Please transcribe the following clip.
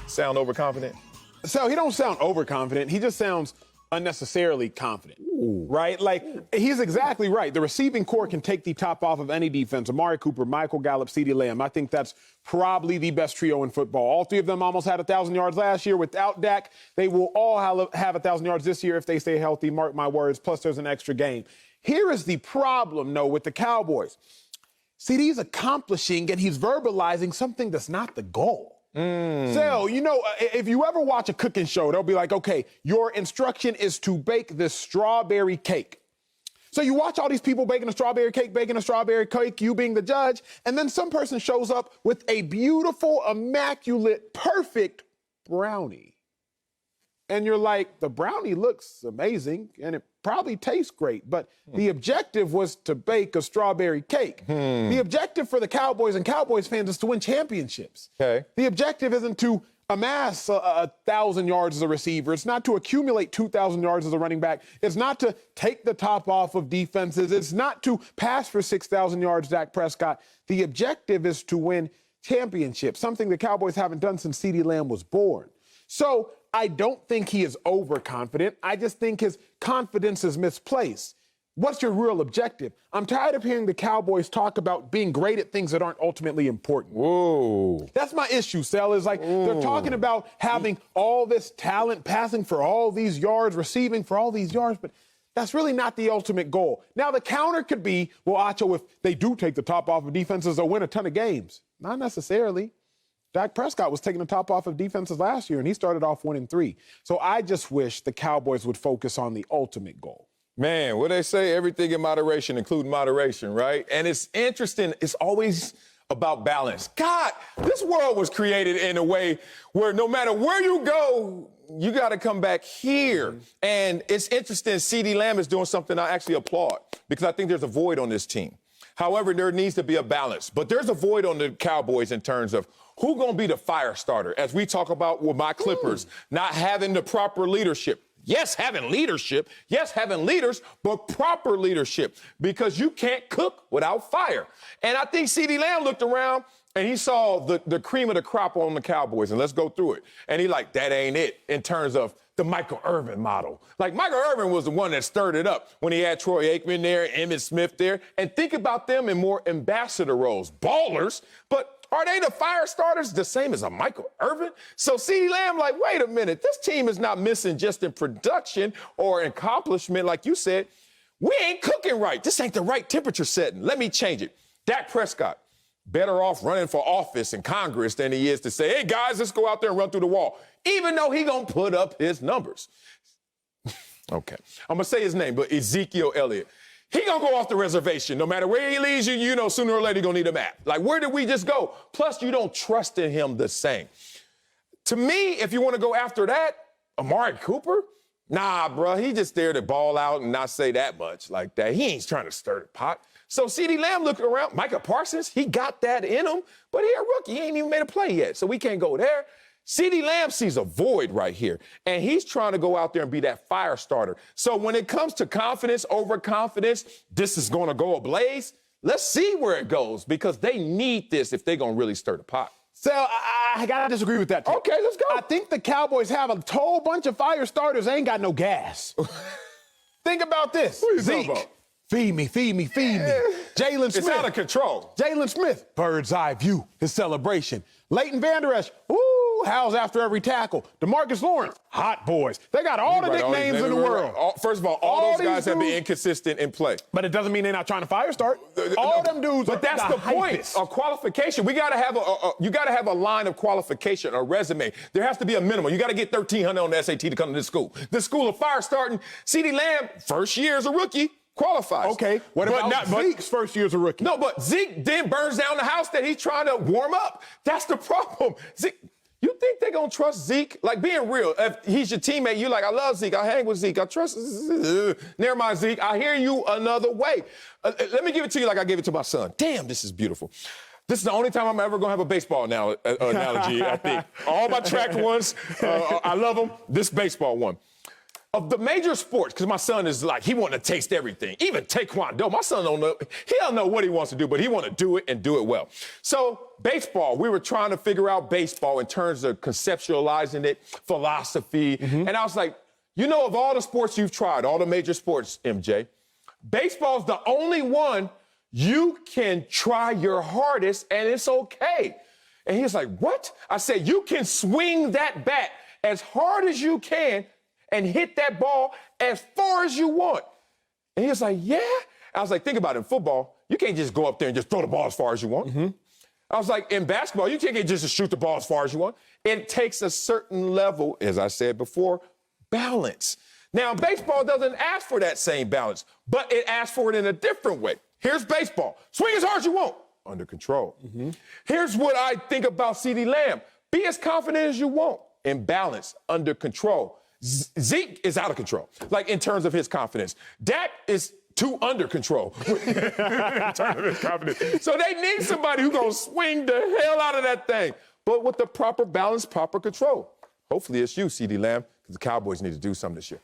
sound overconfident? So he don't sound overconfident. He just sounds unnecessarily confident, right? Like, he's exactly right. The receiving core can take the top off of any defense. Amari Cooper, Michael Gallup, CeeDee Lamb. I think that's probably the best trio in football. All three of them almost had 1,000 yards last year. Without Dak, they will all have 1,000 yards this year if they stay healthy. Mark my words. Plus, there's an extra game. Here is the problem, though, with the Cowboys. CeeDee's accomplishing and he's verbalizing something that's not the goal. So, you know, if you ever watch a cooking show, they'll be like, okay, your instruction is to bake this strawberry cake. So you watch all these people baking a strawberry cake, you being the judge, and then some person shows up with a beautiful, immaculate, perfect brownie. And you're like, the brownie looks amazing and it probably tastes great, but the objective was to bake a strawberry cake. The objective for the Cowboys and Cowboys fans is to win championships. Okay. The objective isn't to amass 1,000 yards as a receiver. It's not to accumulate 2,000 yards as a running back. It's not to take the top off of defenses. It's not to pass for 6,000 yards, Dak Prescott. The objective is to win championships, something the Cowboys haven't done since CeeDee Lamb was born. So I don't think he is overconfident. I just think his confidence is misplaced. What's your real objective? I'm tired of hearing the Cowboys talk about being great at things that aren't ultimately important. Whoa. That's my issue, Sel, is like they're talking about having all this talent, passing for all these yards, receiving for all these yards, but that's really not the ultimate goal. Now, the counter could be, well, Acho, if they do take the top off of defenses, they'll win a ton of games. Not necessarily. Dak Prescott was taking the top off of defenses last year, and he started off 1-3. So I just wish the Cowboys would focus on the ultimate goal. Man, what they say, everything in moderation, including moderation, right? And it's interesting. It's always about balance. God, this world was created in a way where no matter where you go, you got to come back here. And it's interesting. CeeDee Lamb is doing something I actually applaud because I think there's a void on this team. However, there needs to be a balance. But there's a void on the Cowboys in terms of who's going to be the fire starter, as we talk about with my Clippers, not having the proper leadership. Yes, having leadership. Yes, having leaders, but proper leadership, because you can't cook without fire. And I think CeeDee Lamb looked around and he saw the cream of the crop on the Cowboys, and let's go through it. And he like, that ain't it in terms of the Michael Irvin model. Like, Michael Irvin was the one that stirred it up when he had Troy Aikman there, Emmitt Smith there. And think about them in more ambassador roles. Ballers, but are they the fire starters the same as a Michael Irvin? So CeeDee Lamb, like, wait a minute. This team is not missing just in production or accomplishment, like you said. We ain't cooking right. This ain't the right temperature setting. Let me change it. Dak Prescott, better off running for office in Congress than he is to say, hey, guys, let's go out there and run through the wall, even though he gonna put up his numbers. Okay, I'm gonna say his name, but Ezekiel Elliott. He gonna go off the reservation. No matter where he leads you, you know sooner or later you're gonna need a map. Like, where did we just go? Plus, you don't trust in him the same. To me, if you wanna go after that, Amari Cooper, nah, bro, he just there to ball out and not say that much like that. He ain't trying to stir the pot. So CeeDee Lamb looking around, Micah Parsons, he got that in him, but he a rookie. He ain't even made a play yet, so we can't go there. CeeDee Lamb sees a void right here, and he's trying to go out there and be that fire starter. So when it comes to confidence, overconfidence, this is going to go ablaze. Let's see where it goes, because they need this if they're going to really stir the pot. So I got to disagree with that, too. Okay, let's go. I think the Cowboys have a whole bunch of fire starters. They ain't got no gas. Think about this. What are you Zeke. talking about? Feed me, feed me, feed me. Jalen Smith. It's out of control. Jalen Smith, bird's eye view, his celebration. Leighton Vander Esch, ooh, howls after every tackle. DeMarcus Lawrence, hot boys. They got all the nicknames in the world. First of all those guys have been inconsistent in play. But it doesn't mean they're not trying to fire start. All them dudes. But that's the point of qualification. We got to have you got to have a line of qualification, a resume. There has to be a minimum. You got to get 1,300 on the SAT to come to this school. This school of fire starting. CeeDee Lamb, first year as a rookie, qualifies. Okay, what about Zeke's first year as a rookie? No, but Zeke then burns down the house that he's trying to warm up. That's the problem. Zeke, you think they're going to trust Zeke? Like, being real, if he's your teammate, you like, I love Zeke, I hang with Zeke, I trust, never mind, Zeke, I hear you another way. Let me give it to you like I gave it to my son. Damn, this is beautiful. This is the only time I'm ever going to have a baseball analogy, I think. All my track ones, I love them. This baseball one. of the major sports, because my son is like, he want to taste everything. Even Taekwondo. My son don't know. He don't know what he wants to do, but he want to do it and do it well. So baseball, we were trying to figure out baseball in terms of conceptualizing it, philosophy. And I was like, you know, of all the sports you've tried, all the major sports, MJ, baseball's the only one you can try your hardest and it's okay. And he's like, what? I said, you can swing that bat as hard as you can and hit that ball as far as you want. And he was like, yeah. I was like, think about it. In football, you can't just go up there and just throw the ball as far as you want. I was like, in basketball, you can't just shoot the ball as far as you want. It takes a certain level, as I said before, balance. Now, baseball doesn't ask for that same balance, but it asks for it in a different way. Here's baseball. Swing as hard as you want. Under control. Here's what I think about CeeDee Lamb. Be as confident as you want. In balance. Under control. Zeke is out of control, like in terms of his confidence. Dak is too under control in terms of his confidence. So they need somebody who's going to swing the hell out of that thing, but with the proper balance, proper control. Hopefully it's you, CeeDee Lamb, because the Cowboys need to do something this year.